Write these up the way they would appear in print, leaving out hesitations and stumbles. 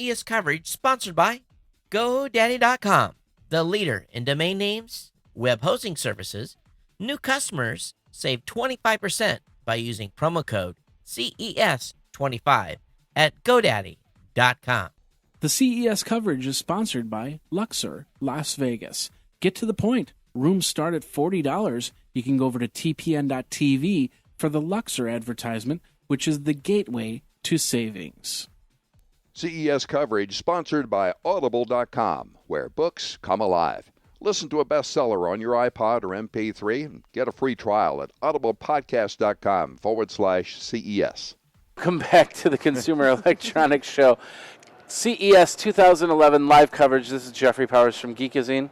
CES coverage sponsored by GoDaddy.com, the leader in domain names, web hosting services. New customers save 25% by using promo code CES25 at GoDaddy.com. The CES coverage is sponsored by Luxor, Las Vegas. Get to the point. Rooms start at $40. You can go over to TPN.TV for the Luxor advertisement, which is the gateway to savings. CES coverage sponsored by Audible.com, where books come alive. Listen to a bestseller on your iPod or MP3 and get a free trial at audiblepodcast.com/CES. Welcome back to the Consumer Electronics Show. CES 2011 live coverage. This is Jeffrey Powers from Geekazine.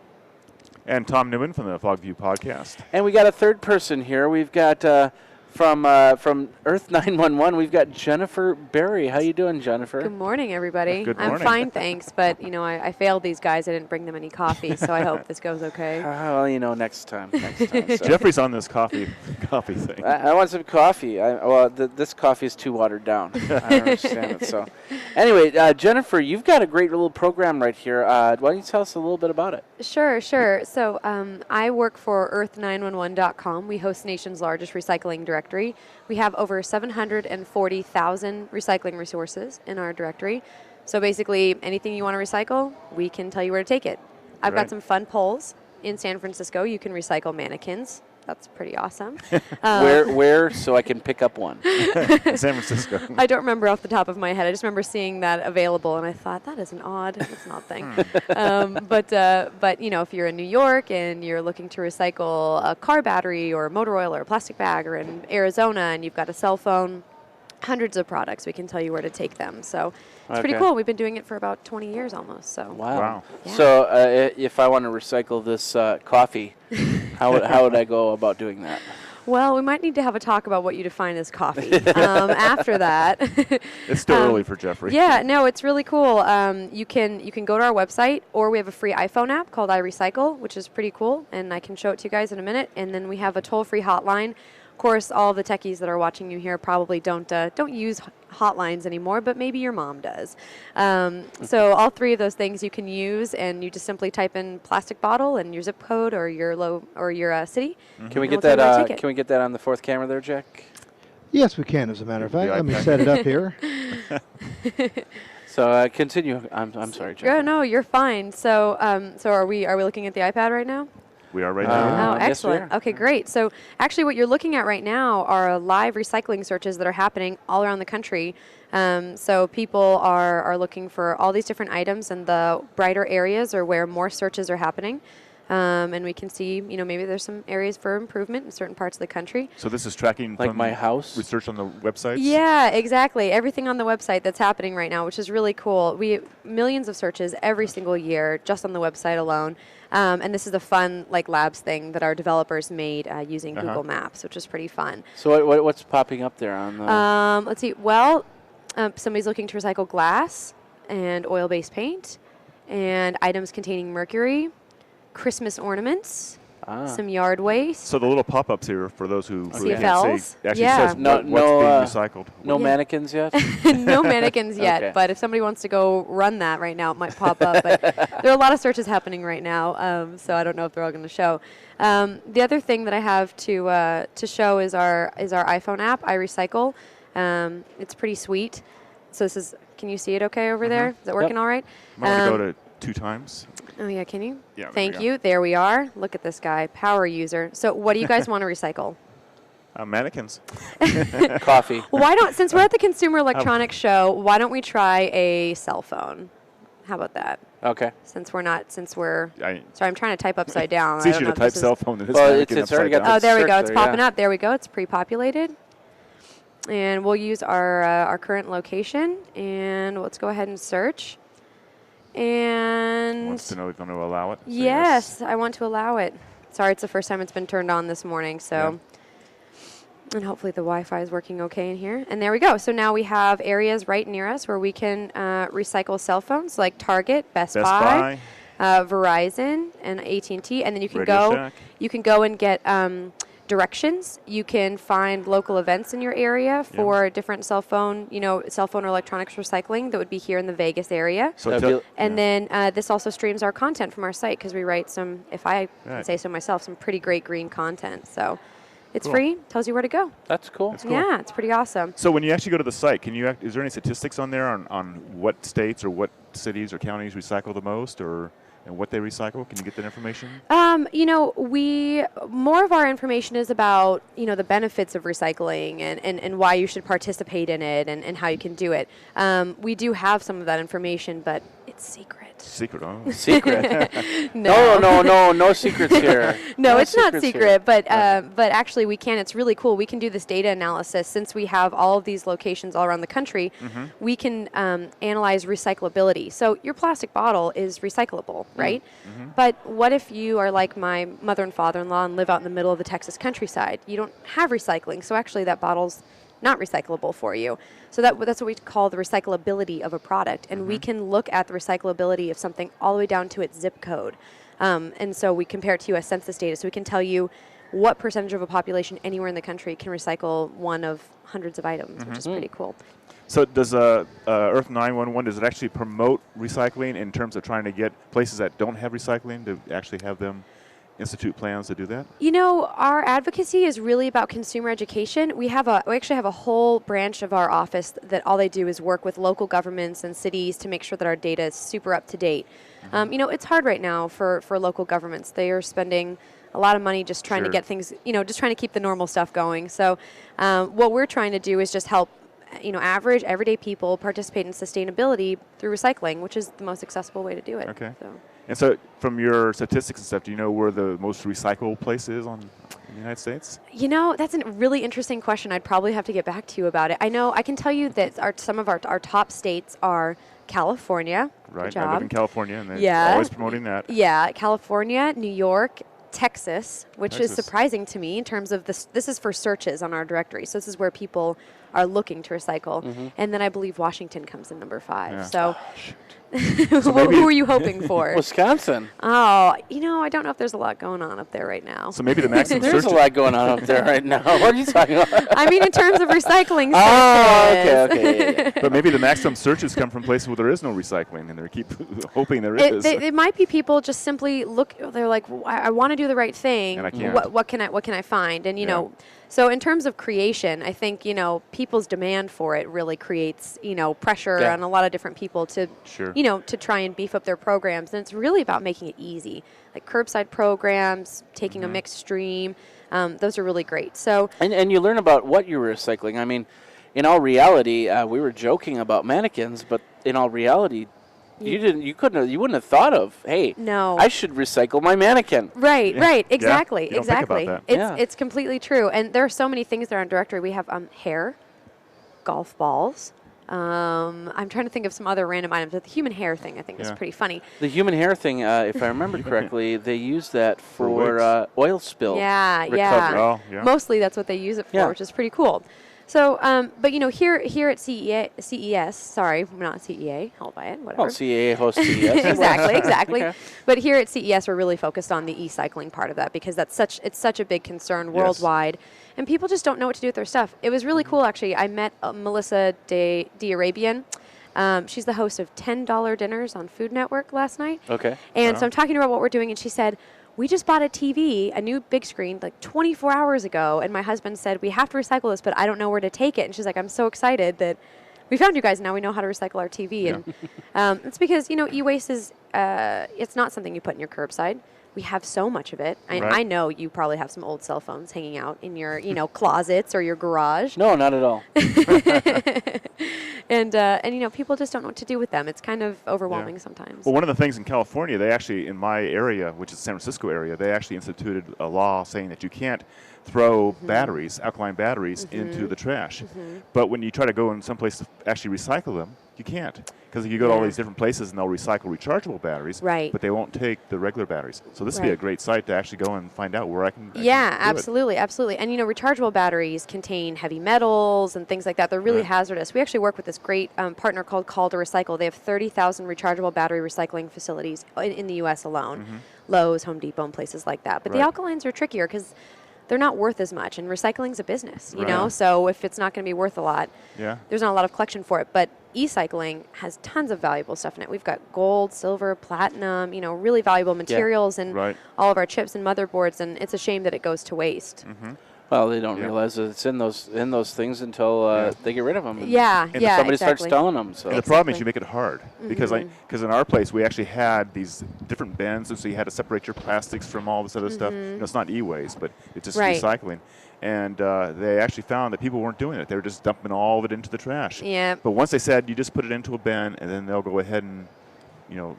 And Tom Newman from the Fogview Podcast. And we got a third person here. We've got from Earth911, we've got Jennifer Berry. How you doing, Jennifer? Good morning, everybody. Good morning. I'm fine, thanks. But, I failed these guys. I didn't bring them any coffee, so I hope this goes okay. Well, next time. So. Jeffrey's on this coffee thing. I want some coffee. This coffee is too watered down. I don't understand it. So, anyway, Jennifer, you've got a great little program right here. Why don't you tell us a little bit about it? Sure. So I work for Earth911.com. We host the nation's largest recycling directory. We have over 740,000 recycling resources in our directory. So basically, anything you want to recycle, we can tell you where to take it. I've got some fun polls. In San Francisco, you can recycle mannequins. That's pretty awesome. Where so I can pick up one? In San Francisco. I don't remember off the top of my head. I just remember seeing that available, and I thought, that's an odd thing. But if you're in New York and you're looking to recycle a car battery or motor oil or a plastic bag, or in Arizona and you've got a cell phone, hundreds of products, we can tell you where to take them. So it's pretty cool. We've been doing it for about 20 years almost. So wow. Yeah. So if I want to recycle this coffee, how would I go about doing that? Well, we might need to have a talk about what you define as coffee after that. It's still early for Jeffrey. Yeah, no, it's really cool. You can go to our website, or we have a free iPhone app called iRecycle, which is pretty cool, and I can show it to you guys in a minute. And then we have a toll-free hotline. Of course, all the techies that are watching you here probably don't use hotlines anymore, but maybe your mom does. So all three of those things you can use, and you just simply type in plastic bottle and your zip code or your city. Mm-hmm. Can we get that? Can we get that on the fourth camera there, Jack? Yes, we can. As a matter of fact, let me set it up here. So continue. I'm sorry, Jack. No, you're fine. So are we looking at the iPad right now? We are right now. Oh, excellent. Yes, okay, great. So actually what you're looking at right now are live recycling searches that are happening all around the country. So people are looking for all these different items, and the brighter areas are where more searches are happening. And we can see, maybe there's some areas for improvement in certain parts of the country. So this is tracking like my house research on the websites? Yeah, exactly. Everything on the website that's happening right now, which is really cool. We have millions of searches every single year just on the website alone. And this is a fun labs thing that our developers made using Google Maps, which is pretty fun. So what's popping up there on the? Let's see. Well, somebody's looking to recycle glass and oil-based paint and items containing mercury, Christmas ornaments, some yard waste. So the little pop-ups here for those who CFLs. See, actually says what's being recycled. No mannequins yet? No mannequins yet, okay. But if somebody wants to go run that right now, it might pop up. But there are a lot of searches happening right now, so I don't know if they're all going to show. The other thing that I have to show is our iPhone app, iRecycle. It's pretty sweet. So this is, can you see it okay over there? Is it working all right? I'm going to go to 2 times. Oh, yeah, can you? Yeah. Thank you. There we are. Look at this guy, power user. So what do you guys want to recycle? Mannequins. Coffee. Since we're at the Consumer Electronics Show, why don't we try a cell phone? How about that? Okay. Sorry, I'm trying to type upside down. It's easier to type cell phone than it's already got oh, there we go. It's popping up. There we go. It's pre-populated. And we'll use our current location, and let's go ahead and search. And wants to know if you're going to allow it. Yes, I want to allow it. Sorry, it's the first time it's been turned on this morning. So, and hopefully the Wi-Fi is working okay in here. And there we go. So now we have areas right near us where we can recycle cell phones, like Target, Best Buy, Verizon, and AT&T. And then you can go and get directions. You can find local events in your area for different cell phone or electronics recycling that would be here in the Vegas area. So And then this also streams our content from our site because we write some, if I can say so myself, some pretty great green content. So it's free, tells you where to go. That's cool. Yeah, it's pretty awesome. So when you actually go to the site, is there any statistics on there on what states or what cities or counties recycle the most, and what they recycle? Can you get that information? More of our information is about, the benefits of recycling and why you should participate in it and how you can do it. We do have some of that information, but it's secret. Secret, oh. Secret. No secrets here. No, it's not secrets secret, here. but actually we can. It's really cool. We can do this data analysis since we have all of these locations all around the country. We can analyze recyclability. So your plastic bottle is recyclable, right? But what if you are like my mother and father-in-law and live out in the middle of the Texas countryside? You don't have recycling, so actually that bottle's not recyclable for you. So that's what we call the recyclability of a product. And we can look at the recyclability of something all the way down to its zip code. And so we compare it to U.S. Census data. So we can tell you what percentage of a population anywhere in the country can recycle one of hundreds of items, which is pretty cool. So does Earth911, does it actually promote recycling in terms of trying to get places that don't have recycling to actually have them institute plans to do that? Our advocacy is really about consumer education. We actually have a whole branch of our office that all they do is work with local governments and cities to make sure that our data is super up to date. It's hard right now for local governments. They are spending a lot of money just trying to get things, just trying to keep the normal stuff going. So what we're trying to do is just help average, everyday people participate in sustainability through recycling, which is the most accessible way to do it. Okay. And so from your statistics and stuff, do you know where the most recycled place is in the United States? That's a really interesting question. I'd probably have to get back to you about it. I can tell you that some of our top states are California. Right. I live in California, and they're always promoting that. Yeah, California, New York, Texas, which is surprising to me in terms of this. This is for searches on our directory. So this is where people are looking to recycle. And then I believe Washington comes in number 5. Yeah. So maybe who are you hoping for? Wisconsin. Oh, I don't know if there's a lot going on up there right now. So maybe the maximum There's a lot going on up there right now. What are you talking about? I mean, in terms of recycling searches. Oh, okay. Yeah. But maybe the maximum searches come from places where there is no recycling, and they keep hoping there is. It might be people just simply look. They're like, I want to do the right thing. And I can't. What can I find? And so in terms of creation, I think people's demand for it really creates pressure on a lot of different people to to try and beef up their programs. And it's really about making it easy, like curbside programs, taking a mixed stream. Those are really great. So and you learn about what you're recycling. I mean, in all reality, we were joking about mannequins, but in all reality, you wouldn't have thought of, hey, no, I should recycle my mannequin. Right, exactly, you don't think about that. It's completely true. And there are so many things there on directory. We have hair, golf balls. I'm trying to think of some other random items, but the human hair thing I think is pretty funny. The human hair thing, if I remember correctly, they use that for oil spill recovery. Oh, yeah. Mostly that's what they use it for, which is pretty cool. So, but here at CES, sorry, not CEA, held by it, whatever. Well, CEA hosts CES. exactly. Okay. But here at CES, we're really focused on the e-cycling part of that because it's such a big concern worldwide, and people just don't know what to do with their stuff. It was really cool, actually. I met Melissa D'Arabian. She's the host of $10 Dinners on Food Network last night. Okay. And so I'm talking to her about what we're doing, and she said, we just bought a TV, a new big screen, like 24 hours ago, and my husband said, we have to recycle this, but I don't know where to take it. And she's like, I'm so excited that we found you guys, now we know how to recycle our TV. And it's because, e-waste is, it's not something you put in your curbside. We have so much of it. I know you probably have some old cell phones hanging out in your, closets or your garage. No, not at all. And people just don't know what to do with them. It's kind of overwhelming sometimes. Well, one of the things in California, they actually, in my area, which is the San Francisco area, they actually instituted a law saying that you can't throw batteries, alkaline batteries, into the trash. But when you try to go in some place to actually recycle them, you can't. Because you go to all these different places and they'll recycle rechargeable batteries, but they won't take the regular batteries. So this would be a great site to actually go and find out where I can absolutely. And rechargeable batteries contain heavy metals and things like that. They're really hazardous. We actually work with this great partner called Call to Recycle. They have 30,000 rechargeable battery recycling facilities in the U.S. alone. Lowe's, Home Depot, and places like that. But the alkalines are trickier because they're not worth as much. And recycling's a business, you know? So if it's not going to be worth a lot, there's not a lot of collection for it. But e-cycling has tons of valuable stuff in it. We've got gold, silver, platinum, you know, really valuable materials and all of our chips and motherboards, and it's a shame that it goes to waste. Well, they don't realize that it's in those things until they get rid of them. Yeah, and somebody starts selling them. So and the problem is you make it hard because in our place we actually had these different bins, and so you had to separate your plastics from all this other stuff. You know, it's not e-waste, but it's just recycling. And they actually found that people weren't doing it. They were just dumping all of it into the trash. Yeah. But once they said you just put it into a bin, and then they'll go ahead and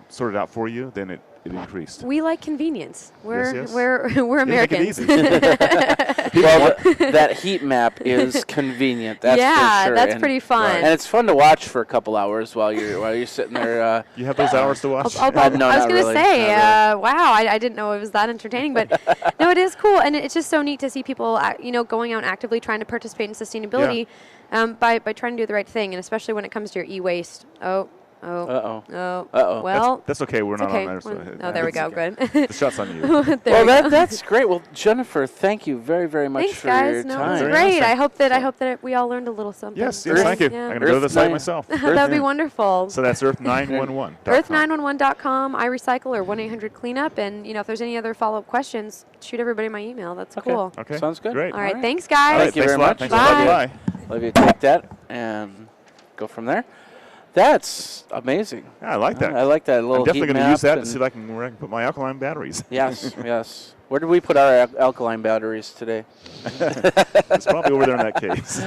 sort it out for you, then it increased. We like convenience. We're yes. we're Americans. Well, that heat map is convenient. That's for sure. That's pretty fun. And it's fun to watch for a couple hours while you're sitting there. You have those hours to watch? I was going to say, wow, I didn't know it was that entertaining, but no, it is cool, and it's just so neat to see people, going out and actively trying to participate in sustainability by trying to do the right thing, and especially when it comes to your e-waste. Well, that's okay. We're not on there. So there we go. Good. The shot's on you. That's great. Well, Jennifer, thank you very, very much for your time. It was great. I hope that we all learned a little something. Yes, thank you. I'm going to go to the site myself. That'd be wonderful. So that's Earth911. Earth911.com, iRecycle, or 1-800-CLEANUP. And if there's any other follow-up questions, shoot everybody my email. That's cool. Okay. Sounds good. Great. All right. Thanks, guys. Thank you very much. Bye. Love you. Take that and go from there. That's amazing. Yeah, I like that. I like that little. I'm definitely going to use that to see where I can put my alkaline batteries. Yes, yes. Where did we put our alkaline batteries today? It's probably over there in that case.